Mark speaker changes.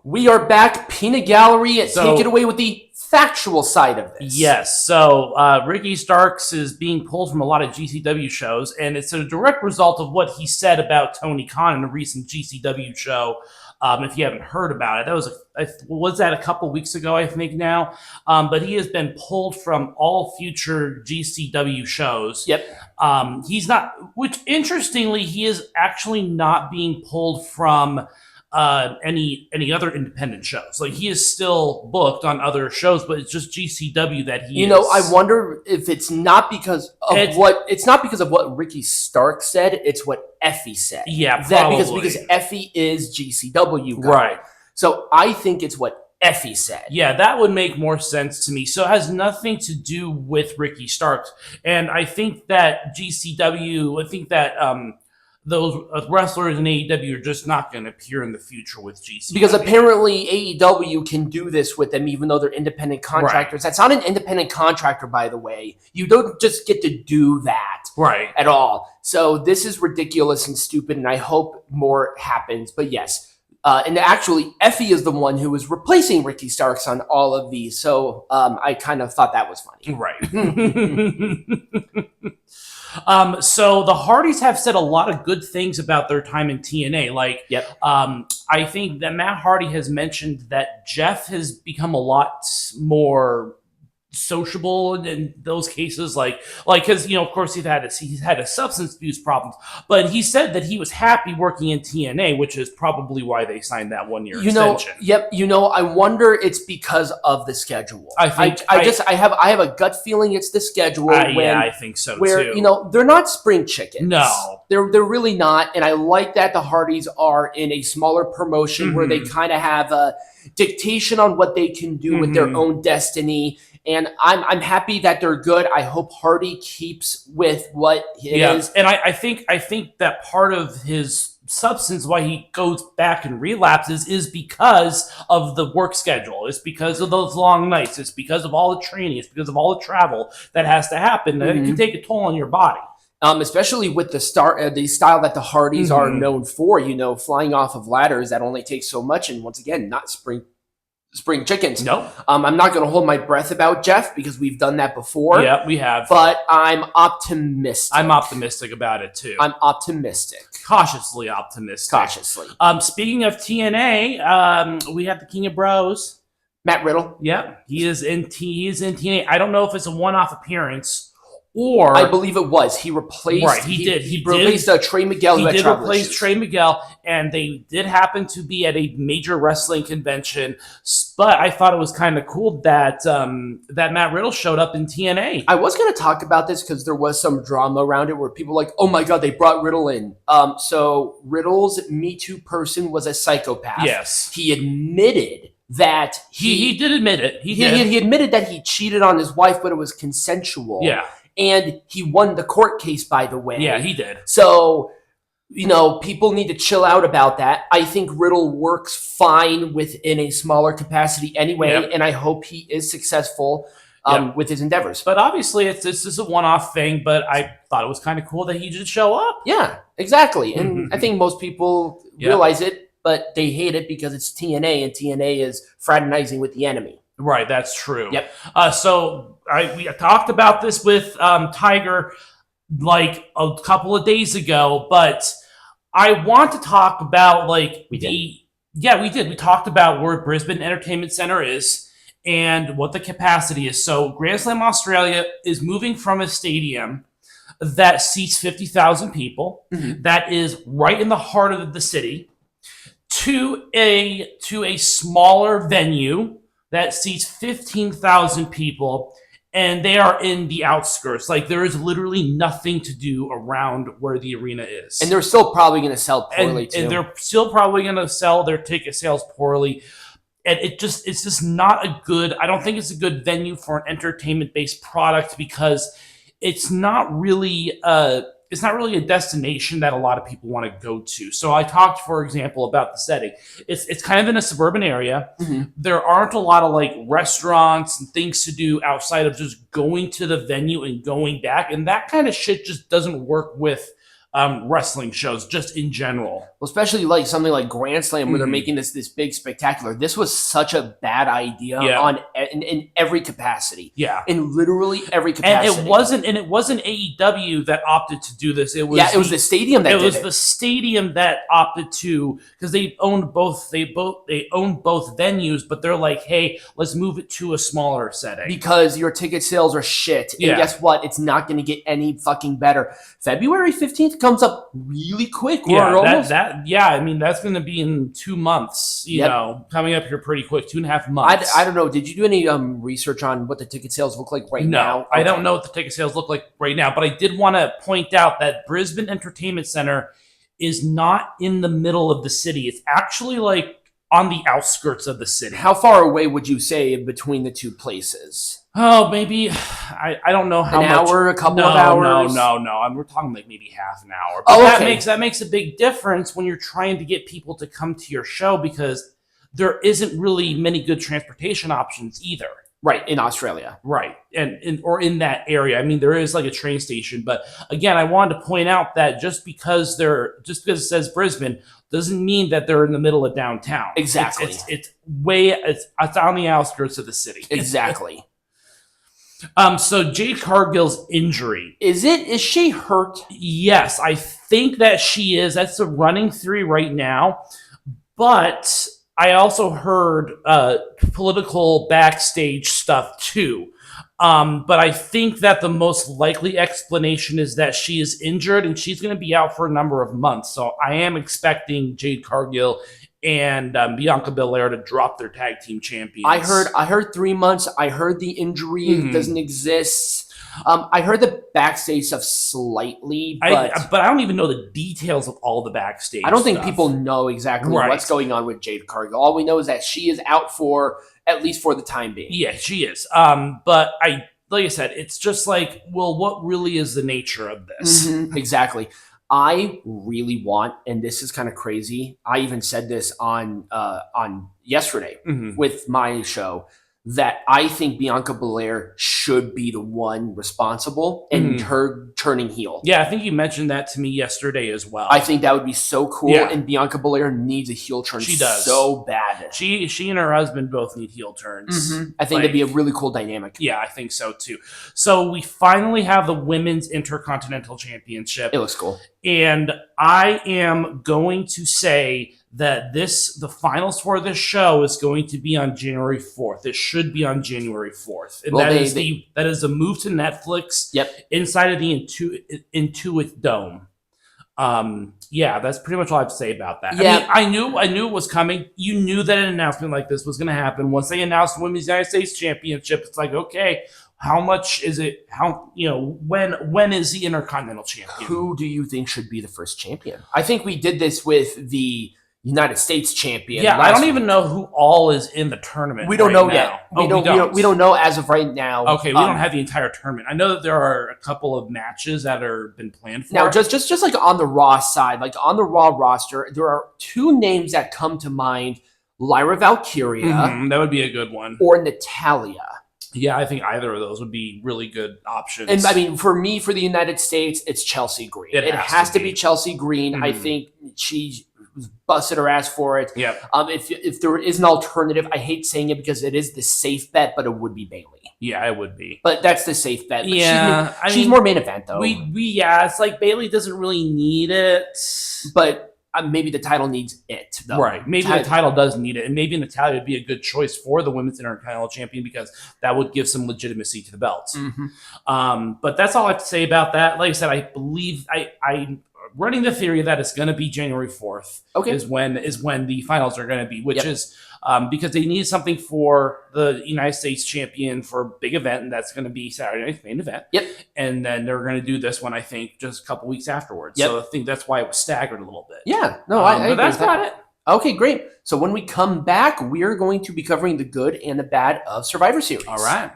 Speaker 1: We are back. Peanut Gallery. Take it away with the factual side of this.
Speaker 2: Yes. So Ricky Starks is being pulled from a lot of GCW shows, and it's a direct result of what he said about Tony Khan in a recent GCW show. If you haven't heard about it, was that a couple weeks ago, I think now. But he has been pulled from all future GCW shows.
Speaker 1: Yep.
Speaker 2: He's not, which interestingly, he is actually not being pulled from any other independent shows. Like, he is still booked on other shows, but it's just GCW that he is.
Speaker 1: I wonder if it's not because of what Ricky Stark said, it's what Effie said.
Speaker 2: Yeah, probably.
Speaker 1: Because Effie is GCW guy.
Speaker 2: Right.
Speaker 1: So I think it's what Effie said.
Speaker 2: Yeah, that would make more sense to me. So it has nothing to do with Ricky Starks. And I think that those wrestlers in AEW are just not going to appear in the future with GCW.
Speaker 1: Because apparently AEW can do this with them even though they're independent contractors. Right. That's not an independent contractor, by the way. You don't just get to do that at all. So this is ridiculous and stupid, and I hope more happens. But yes, and actually Effie is the one who is replacing Ricky Starks on all of these. So I kind of thought that was funny.
Speaker 2: Right. So the Hardys have said a lot of good things about their time in TNA. I think that Matt Hardy has mentioned that Jeff has become a lot more sociable in those cases, because of course he's had a substance abuse problems, but he said that he was happy working in TNA, which is probably why they signed that 1 year extension.
Speaker 1: I wonder it's because of the schedule. I have a gut feeling it's the schedule.
Speaker 2: I think so
Speaker 1: too. They're not spring chickens.
Speaker 2: No,
Speaker 1: they're really not, and I like that the Hardys are in a smaller promotion where they kind of have a dictation on what they can do with their own destiny. And I'm happy that they're good. I hope Hardy keeps with what it is.
Speaker 2: And I think that part of his substance, why he goes back and relapses, is because of the work schedule. It's because of those long nights. It's because of all the training. It's because of all the travel that has to happen. It can take a toll on your body.
Speaker 1: Especially with the style that the Hardys are known for, flying off of ladders that only takes so much. And once again, not spring chickens.
Speaker 2: No.
Speaker 1: I'm not going to hold my breath about Jeff because we've done that before.
Speaker 2: Yeah, we have.
Speaker 1: But I'm optimistic.
Speaker 2: I'm optimistic about it too.
Speaker 1: I'm optimistic.
Speaker 2: Cautiously optimistic.
Speaker 1: Cautiously.
Speaker 2: Speaking of TNA, we have the King of Bros,
Speaker 1: Matt Riddle.
Speaker 2: Yeah, he is in TNA. I don't know if it's a one-off appearance. Or
Speaker 1: I believe it was. He replaced.
Speaker 2: Right, he did. He
Speaker 1: replaced Trey Miguel.
Speaker 2: He did replace Trey Miguel, and they did happen to be at a major wrestling convention. But I thought it was kind of cool that that Matt Riddle showed up in TNA.
Speaker 1: I was going to talk about this because there was some drama around it where people were like, "Oh my God, they brought Riddle in." So Riddle's Me Too person was a psychopath.
Speaker 2: Yes,
Speaker 1: he admitted that
Speaker 2: he did admit it.
Speaker 1: He admitted that he cheated on his wife, but it was consensual.
Speaker 2: Yeah.
Speaker 1: And he won the court case, by the way.
Speaker 2: Yeah, he did.
Speaker 1: So, people need to chill out about that. I think Riddle works fine within a smaller capacity anyway, and I hope he is successful with his endeavors.
Speaker 2: But obviously, this is a one-off thing, but I thought it was kind of cool that he did show up.
Speaker 1: Yeah, exactly. And I think most people realize it, but they hate it because it's TNA, and TNA is fraternizing with the enemy.
Speaker 2: Right, that's true.
Speaker 1: Yep.
Speaker 2: So we talked about this with Tiger like a couple of days ago, but I want to talk about we did. We talked about where Brisbane Entertainment Centre is and what the capacity is. So Grand Slam Australia is moving from a stadium that seats 50,000 people, that is right in the heart of the city, to a smaller venue that seats 15,000 people, and they are in the outskirts. There is literally nothing to do around where the arena is.
Speaker 1: And they're still probably going to sell poorly, too.
Speaker 2: And they're still probably going to sell their ticket sales poorly. And it's just not a good, I don't think it's a good venue for an entertainment-based product because it's not really a destination that a lot of people want to go to. So I talked, for example, about the setting. It's kind of in a suburban area. There aren't a lot of restaurants and things to do outside of just going to the venue and going back. And that kind of shit just doesn't work with wrestling shows just in general.
Speaker 1: Well, especially like something like Grand Slam where they're making this big spectacular. This was such a bad idea in every capacity.
Speaker 2: Yeah.
Speaker 1: In literally every capacity.
Speaker 2: And it wasn't AEW that opted to do this. It was
Speaker 1: it was the stadium that did it.
Speaker 2: It was the stadium that opted to, because they own both venues, but they're like, hey, let's move it to a smaller setting.
Speaker 1: Because your ticket sales are shit. And guess what? It's not going to get any fucking better. February 15th comes up really quick.
Speaker 2: I mean, that's going to be in 2 months, you know, coming up here pretty quick, 2.5 months.
Speaker 1: I don't know. Did you do any research on what the ticket sales look like now?
Speaker 2: No, okay. I don't know what the ticket sales look like right now, but I did want to point out that Brisbane Entertainment Center is not in the middle of the city. It's actually like on the outskirts of the city.
Speaker 1: How far away would you say between the two places?
Speaker 2: Oh, maybe, I don't know how much.
Speaker 1: An hour, a couple of hours?
Speaker 2: No. We're talking like maybe half an hour.
Speaker 1: But
Speaker 2: that makes a big difference when you're trying to get people to come to your show, because there isn't really many good transportation options either.
Speaker 1: Right, in Australia.
Speaker 2: Right, or in that area. I mean, there is like a train station, but again, I wanted to point out that just because it says Brisbane doesn't mean that they're in the middle of downtown.
Speaker 1: Exactly.
Speaker 2: It's on the outskirts of the city.
Speaker 1: Exactly.
Speaker 2: So Jade Cargill's injury.
Speaker 1: Is she hurt?
Speaker 2: Yes, I think that she is. That's the running theory right now. But I also heard political backstage stuff too. But I think that the most likely explanation is that she is injured and she's going to be out for a number of months. So I am expecting Jade Cargill and Bianca Belair to drop their tag team champions.
Speaker 1: I heard 3 months. I heard the injury doesn't exist. I heard the backstage stuff slightly, but
Speaker 2: I don't even know the details of all the backstage.
Speaker 1: I don't think people know exactly what's going on with Jade Cargill. All we know is that she is out for at least for the time being.
Speaker 2: Yeah, she is. But like I said, it's just like, well, what really is the nature of this?
Speaker 1: Exactly. I really want, and this is kind of crazy, I even said this on yesterday with my show, that I think Bianca Belair should be the one responsible and her turning heel.
Speaker 2: Yeah, I think you mentioned that to me yesterday as well.
Speaker 1: I think that would be so cool, and Bianca Belair needs a heel turn.
Speaker 2: She does.
Speaker 1: So bad.
Speaker 2: She and her husband both need heel turns.
Speaker 1: I think that'd be a really cool dynamic.
Speaker 2: Yeah, I think so too. So we finally have the Women's Intercontinental Championship.
Speaker 1: It looks cool.
Speaker 2: And I am going to say that the finals for this show is going to be on January 4th. It should be on January 4th. And that is a move to Netflix inside of the Intuit Dome. That's pretty much all I have to say about that.
Speaker 1: Yeah.
Speaker 2: I mean, I knew it was coming. You knew that an announcement like this was going to happen. Once they announced the Women's United States Championship, it's like, okay, how much is it? When is the Intercontinental Champion?
Speaker 1: Who do you think should be the first champion? I think we did this with the United States champion.
Speaker 2: Yeah, I don't even know who all is in the tournament.
Speaker 1: We don't know
Speaker 2: yet.
Speaker 1: We don't know as of right now.
Speaker 2: Okay, we don't have the entire tournament. I know that there are a couple of matches that are been planned for.
Speaker 1: Now, just like on the Raw side, like on the Raw roster, there are two names that come to mind: Lyra Valkyria,
Speaker 2: that would be a good one,
Speaker 1: or Natalia.
Speaker 2: Yeah, I think either of those would be really good options.
Speaker 1: And I mean, for me, for the United States, it's Chelsea Green. It has to be Chelsea Green. I think she busted her ass for it.
Speaker 2: Yep.
Speaker 1: If there is an alternative, I hate saying it because it is the safe bet, but it would be Bayley.
Speaker 2: Yeah, it would be.
Speaker 1: But that's the safe bet.
Speaker 2: Yeah,
Speaker 1: she's more main event though.
Speaker 2: It's like Bayley doesn't really need it,
Speaker 1: but maybe the title needs it, though.
Speaker 2: Right. Maybe the title does need it, and maybe Natalia would be a good choice for the Women's Intercontinental Champion because that would give some legitimacy to the belts. But that's all I have to say about that. Like I said, I believe I'm running the theory that it's going to be January 4th.
Speaker 1: Okay.
Speaker 2: Is when the finals are going to be, which is because they need something for the United States champion for a big event, and that's going to be Saturday night's main event.
Speaker 1: Yep.
Speaker 2: And then they're going to do this one, I think, just a couple weeks afterwards.
Speaker 1: Yep.
Speaker 2: So I think that's why it was staggered a little bit.
Speaker 1: Yeah. No,
Speaker 2: but that's about it.
Speaker 1: Okay, great. So when we come back, we are going to be covering the good and the bad of Survivor Series.
Speaker 2: All right.